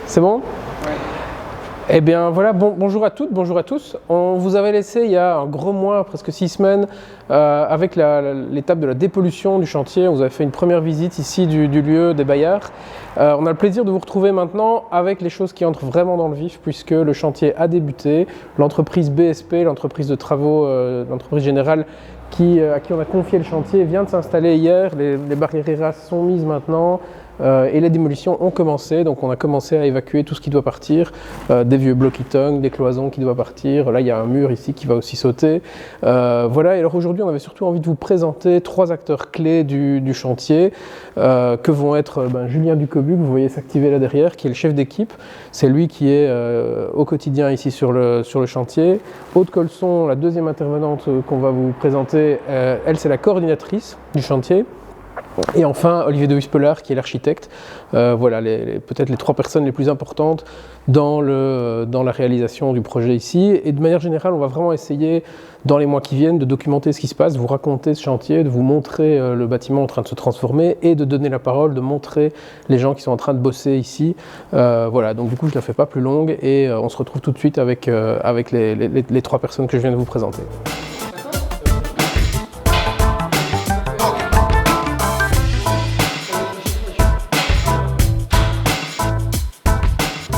C'est bon? Ouais. Eh bien voilà, bonjour à toutes, bonjour à tous. On vous avait laissé il y a un gros mois, presque 6 semaines, avec l'étape de la dépollution du chantier. On vous avait fait une première visite ici du lieu des Bayards. On a le plaisir de vous retrouver maintenant avec les choses qui entrent vraiment dans le vif, puisque le chantier a débuté. L'entreprise BSP, l'entreprise de travaux, l'entreprise générale, à qui on a confié le chantier, vient de s'installer hier. Les barrières ERAS sont mises maintenant. Et les démolitions ont commencé, donc on a commencé à évacuer tout ce qui doit partir, des vieux blocs-itong, des cloisons qui doivent partir, là il y a un mur ici qui va aussi sauter. Voilà, et alors aujourd'hui on avait surtout envie de vous présenter 3 acteurs clés du chantier, que vont être Julien Ducobu, que vous voyez s'activer là derrière, qui est le chef d'équipe, c'est lui qui est au quotidien ici sur le chantier. Aude Colson, la deuxième intervenante qu'on va vous présenter, elle c'est la coordinatrice du chantier. Et enfin, Olivier de Huspelard, qui est l'architecte. Voilà, peut-être les 3 personnes les plus importantes dans la réalisation du projet ici. Et de manière générale, on va vraiment essayer, dans les mois qui viennent, de documenter ce qui se passe, de vous raconter ce chantier, de vous montrer le bâtiment en train de se transformer et de donner la parole, de montrer les gens qui sont en train de bosser ici. Voilà, donc du coup, je ne la fais pas plus longue et on se retrouve tout de suite avec les 3 personnes que je viens de vous présenter.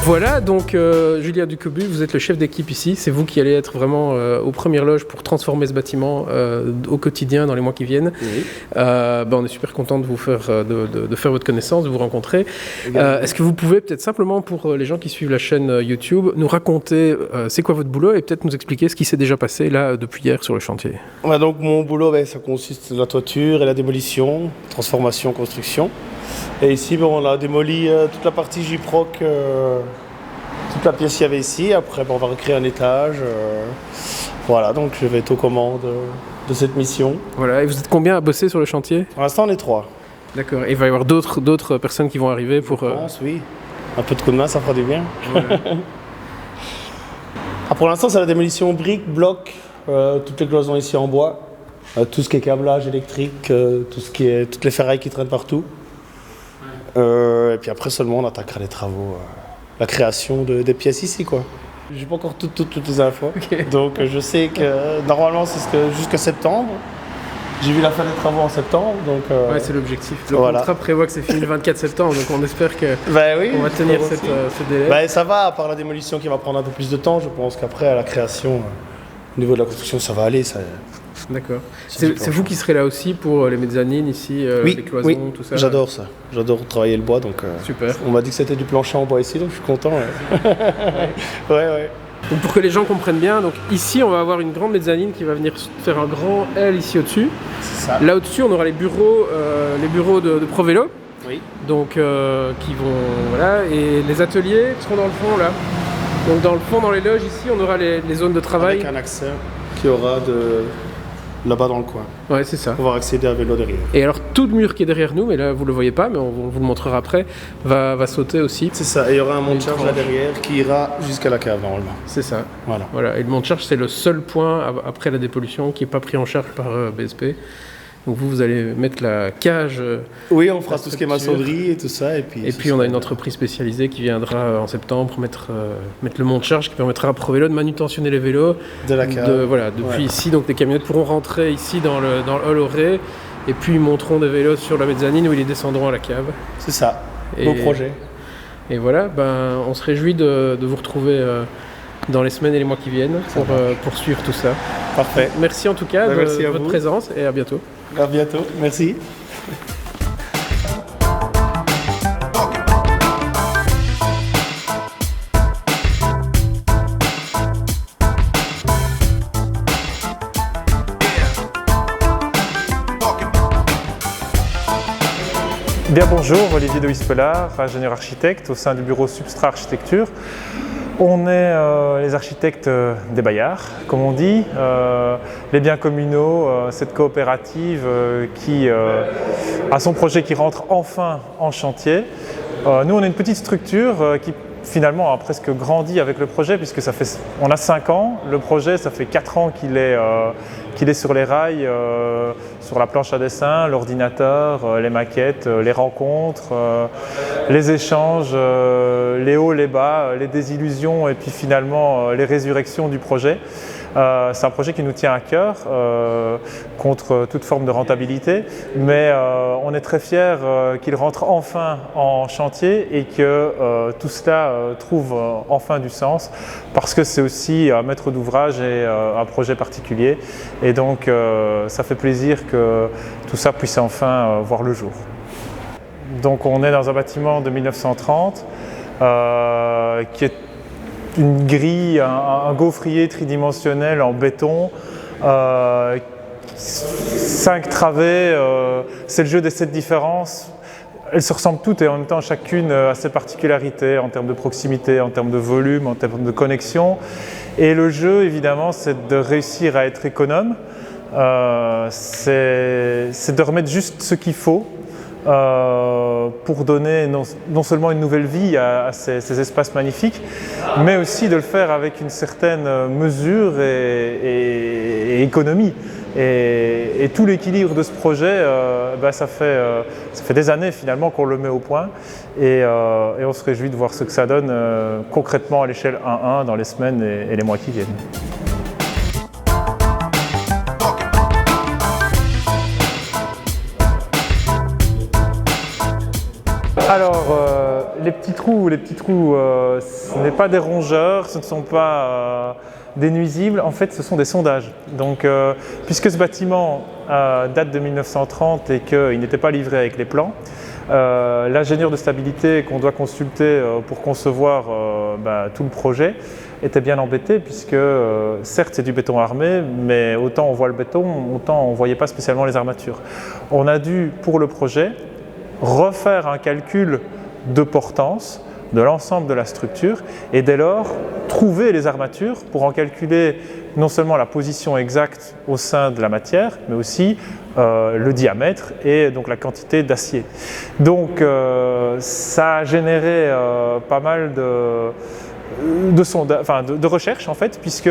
Voilà, donc Julien Ducobu, vous êtes le chef d'équipe ici, c'est vous qui allez être vraiment aux premières loges pour transformer ce bâtiment au quotidien dans les mois qui viennent. Oui. On est super content de vous faire, de faire votre connaissance, de vous rencontrer. Est-ce que vous pouvez peut-être simplement, pour les gens qui suivent la chaîne YouTube, nous raconter c'est quoi votre boulot et peut-être nous expliquer ce qui s'est déjà passé là depuis hier sur le chantier? Donc mon boulot, ça consiste de la toiture et la démolition, transformation, construction. Et ici, on a démoli toute la partie J-Proc, toute la pièce qu'il y avait ici. Après, on va recréer un étage. Voilà, donc je vais être aux commandes de cette mission. Voilà, et vous êtes combien à bosser sur le chantier? Pour l'instant, on est 3. D'accord, et il va y avoir d'autres personnes qui vont arriver pour... Je pense, oui. Un peu de coup de main, ça fera du bien. Ouais. Pour l'instant, c'est la démolition briques, blocs, toutes les cloisons ici en bois, tout ce qui est câblage électrique, toutes les ferrailles qui traînent partout. Et puis après seulement on attaquera les travaux, la création des pièces ici quoi. J'ai pas encore toutes les infos, okay. Donc je sais que normalement c'est jusqu'à septembre. J'ai vu la fin des travaux en septembre, donc... Ouais, c'est l'objectif. Le contrat prévoit que c'est fini le 24 septembre, donc on espère que oui, on va tenir ce délai. Ça va, à part la démolition qui va prendre un peu plus de temps, je pense qu'après à la création, au niveau de la construction ça va aller. D'accord. C'est vous qui serez là aussi pour les mezzanines ici, les cloisons, tout ça? J'adore ça. J'adore travailler le bois, donc super. On m'a dit que c'était du plancher en bois ici, donc je suis content. Ouais. Donc pour que les gens comprennent bien, donc ici on va avoir une grande mezzanine qui va venir faire un grand L ici au-dessus. C'est ça. Là au-dessus on aura les bureaux de ProVélo. Oui. Donc qui vont voilà, et les ateliers seront dans le fond là. Donc dans le fond, dans les loges ici, on aura les zones de travail. Avec un accès qui aura là-bas dans le coin. Ouais, c'est ça. On va accéder à vélo derrière. Et alors tout le mur qui est derrière nous, mais là vous le voyez pas, mais on vous le montrera après, va sauter aussi. C'est ça, et il y aura un monte-charge là derrière qui ira jusqu'à la cave normalement. C'est ça. Voilà. Et le monte-charge c'est le seul point après la dépollution qui n'est pas pris en charge par BSP. Donc vous allez mettre la cage. Oui, on fera tout ce qui est maçonnerie et tout ça. Et puis on a une entreprise spécialisée qui viendra en septembre pour mettre le monte-charge qui permettra à ProVélo de manutentionner les vélos. De la cave. Depuis ici, donc les camionnettes pourront rentrer ici dans le hall oré et puis ils monteront des vélos sur la mezzanine où ils descendront à la cave. C'est ça, beau projet. Et voilà, on se réjouit de vous retrouver dans les semaines et les mois qui viennent pour poursuivre tout ça. Parfait. Merci en tout cas de votre présence et à bientôt. À bientôt, merci. Bien bonjour, Olivier de Huspelard, ingénieur architecte au sein du bureau Substrat Architecture. On est les architectes des Bayards, comme on dit, les biens communaux, cette coopérative qui a son projet qui rentre enfin en chantier. Nous, on est une petite structure qui finalement a presque grandi avec le projet puisque on a 5 ans. Le projet, ça fait 4 ans qu'il qu'il est sur les rails, sur la planche à dessin, l'ordinateur, les maquettes, les rencontres, les échanges, les hauts, les bas, les désillusions et puis finalement les résurrections du projet. C'est un projet qui nous tient à cœur, contre toute forme de rentabilité, mais on est très fiers qu'il rentre enfin en chantier et que tout cela trouve enfin du sens, parce que c'est aussi un maître d'ouvrage et un projet particulier, et donc ça fait plaisir que tout ça puisse enfin voir le jour. Donc on est dans un bâtiment de 1930 qui est une grille, un gaufrier tridimensionnel en béton, 5 travées, c'est le jeu des 7 différences. Elles se ressemblent toutes et en même temps chacune a ses particularités en termes de proximité, en termes de volume, en termes de connexion. Et le jeu évidemment c'est de réussir à être économe, c'est de remettre juste ce qu'il faut. Pour donner non seulement une nouvelle vie à ces espaces magnifiques, mais aussi de le faire avec une certaine mesure et économie. Et tout l'équilibre de ce projet, ça fait des années finalement qu'on le met au point, et on se réjouit de voir ce que ça donne concrètement à l'échelle 1-1 dans les semaines et les mois qui viennent. Alors, les petits trous, ce n'est pas des rongeurs, ce ne sont pas des nuisibles, en fait ce sont des sondages. Donc, puisque ce bâtiment date de 1930 et qu'il n'était pas livré avec les plans, l'ingénieur de stabilité qu'on doit consulter pour concevoir tout le projet était bien embêté, puisque certes c'est du béton armé, mais autant on voit le béton, autant on ne voyait pas spécialement les armatures. On a dû, pour le projet, refaire un calcul de portance de l'ensemble de la structure et dès lors trouver les armatures pour en calculer non seulement la position exacte au sein de la matière, mais aussi le diamètre et donc la quantité d'acier. Donc ça a généré pas mal de recherche en fait, puisque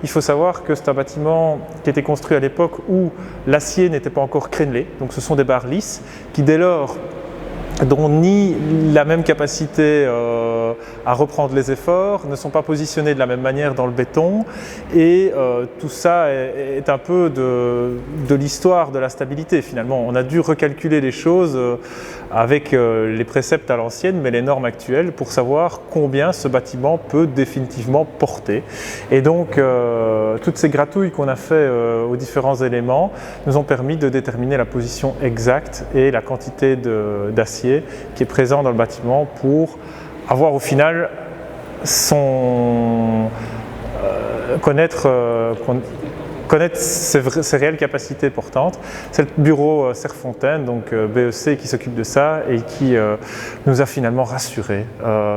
il faut savoir que c'est un bâtiment qui était construit à l'époque où l'acier n'était pas encore crénelé, donc ce sont des barres lisses qui dès lors n'ont ni la même capacité à reprendre les efforts, ne sont pas positionnés de la même manière dans le béton, et tout ça est un peu de l'histoire de la stabilité finalement. On a dû recalculer les choses avec les préceptes à l'ancienne, mais les normes actuelles, pour savoir combien ce bâtiment peut définitivement porter. Et donc toutes ces gratouilles qu'on a fait aux différents éléments nous ont permis de déterminer la position exacte et la quantité d'acier qui est présent dans le bâtiment pour avoir au final connaître ses réelles capacités portantes. C'est le bureau Serfontaine, donc BEC, qui s'occupe de ça et qui nous a finalement rassurés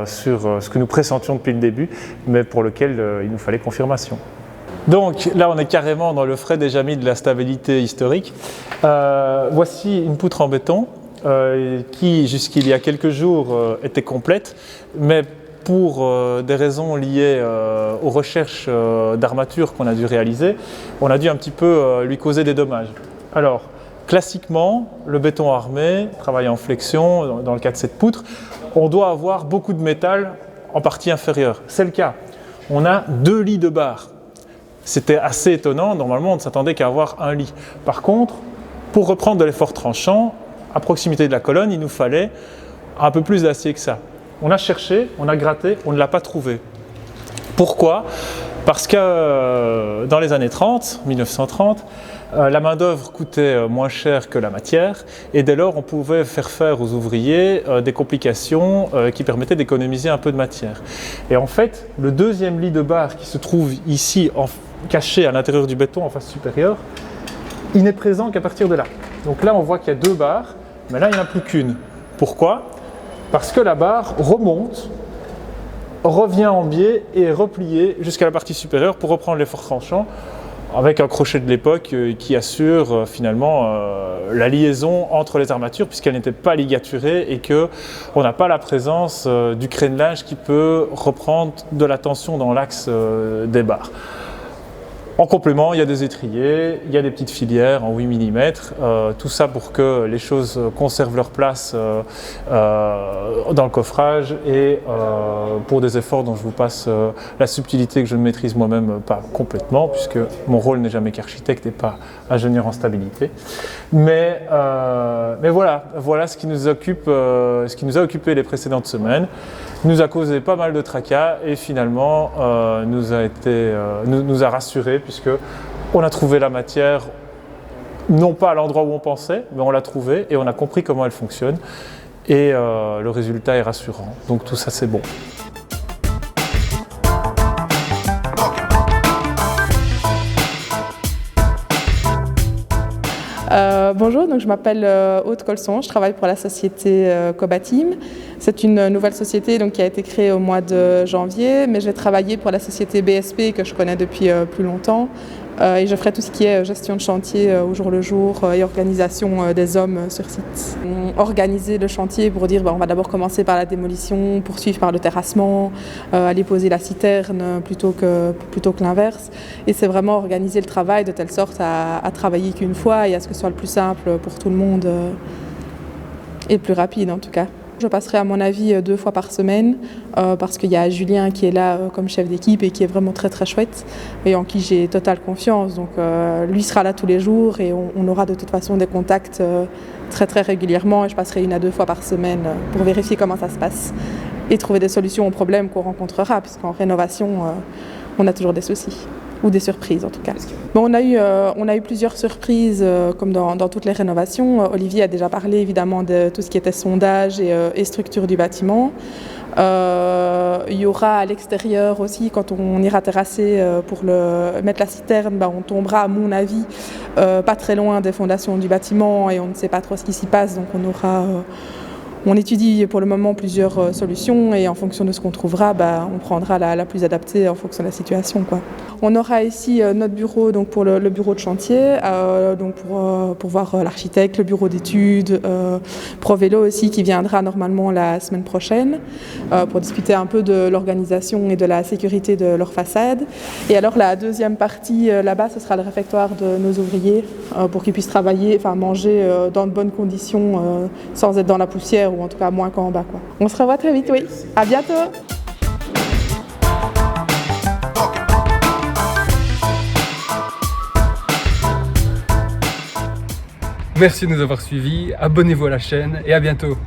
sur ce que nous pressentions depuis le début, mais pour lequel il nous fallait confirmation. Donc là on est carrément dans le frais déjà mis de la stabilité historique. Voici une poutre en béton qui jusqu'il y a quelques jours était complète, mais pour des raisons liées aux recherches d'armature qu'on a dû réaliser, on a dû un petit peu lui causer des dommages. Alors, classiquement, le béton armé, travaille en flexion, dans le cas de cette poutre, on doit avoir beaucoup de métal en partie inférieure. C'est le cas. On a 2 lits de barres. C'était assez étonnant, normalement on ne s'attendait qu'à avoir un lit. Par contre, pour reprendre de l'effort tranchant, à proximité de la colonne, il nous fallait un peu plus d'acier que ça. On a cherché, on a gratté, on ne l'a pas trouvé. Pourquoi ? Parce que dans les années 30, 1930, la main-d'œuvre coûtait moins cher que la matière et dès lors on pouvait faire aux ouvriers des complications qui permettaient d'économiser un peu de matière. Et en fait, le deuxième lit de barre qui se trouve ici, caché à l'intérieur du béton en face supérieure, il n'est présent qu'à partir de là. Donc là on voit qu'il y a 2 barres, mais là il n'y en a plus qu'une. Pourquoi ? Parce que la barre remonte, revient en biais et est repliée jusqu'à la partie supérieure pour reprendre l'effort tranchant avec un crochet de l'époque qui assure finalement la liaison entre les armatures puisqu'elles n'étaient pas ligaturées et qu'on n'a pas la présence du crénelage qui peut reprendre de la tension dans l'axe des barres. En complément, il y a des étriers, il y a des petites filières en 8 mm, tout ça pour que les choses conservent leur place dans le coffrage et pour des efforts dont je vous passe la subtilité que je ne maîtrise moi-même pas complètement, puisque mon rôle n'est jamais qu'architecte et pas ingénieur en stabilité. Mais voilà ce qui nous occupe, ce qui nous a occupé les précédentes semaines, nous a causé pas mal de tracas et finalement nous a rassurés, puisque on a trouvé la matière, non pas à l'endroit où on pensait, mais on l'a trouvée et on a compris comment elle fonctionne. Et le résultat est rassurant. Donc tout ça, c'est bon. Bonjour, donc je m'appelle Aude Colson, je travaille pour la société Cobateam. C'est une nouvelle société donc, qui a été créée au mois de janvier, mais j'ai travaillé pour la société BSP que je connais depuis plus longtemps. Et je ferai tout ce qui est gestion de chantier au jour le jour et organisation des hommes sur site. Organiser le chantier pour dire on va d'abord commencer par la démolition, poursuivre par le terrassement, aller poser la citerne plutôt que l'inverse. Et c'est vraiment organiser le travail de telle sorte à travailler qu'une fois et à ce que ce soit le plus simple pour tout le monde et le plus rapide en tout cas. Je passerai à mon avis 2 fois par semaine parce qu'il y a Julien qui est là comme chef d'équipe et qui est vraiment très très chouette et en qui j'ai totale confiance. Donc lui sera là tous les jours et on aura de toute façon des contacts très très régulièrement et je passerai 1 à 2 fois par semaine pour vérifier comment ça se passe et trouver des solutions aux problèmes qu'on rencontrera puisqu'en rénovation on a toujours des soucis. Ou des surprises en tout cas. Bon, on a eu plusieurs surprises comme dans toutes les rénovations. Olivier a déjà parlé évidemment de tout ce qui était sondage et structure du bâtiment. Il y aura à l'extérieur aussi, quand on ira terrasser pour mettre la citerne, on tombera à mon avis pas très loin des fondations du bâtiment et on ne sait pas trop ce qui s'y passe, donc on étudie pour le moment plusieurs solutions et en fonction de ce qu'on trouvera, on prendra la plus adaptée en fonction de la situation, quoi. On aura ici notre bureau donc pour le bureau de chantier, donc pour voir l'architecte, le bureau d'études, ProVélo aussi qui viendra normalement la semaine prochaine pour discuter un peu de l'organisation et de la sécurité de leur façade. Et alors la deuxième partie là-bas, ce sera le réfectoire de nos ouvriers pour qu'ils puissent travailler, manger dans de bonnes conditions sans être dans la poussière ou en tout cas moins qu'en bas, quoi. On se revoit très vite, oui. À bientôt. Merci de nous avoir suivis, abonnez-vous à la chaîne et à bientôt.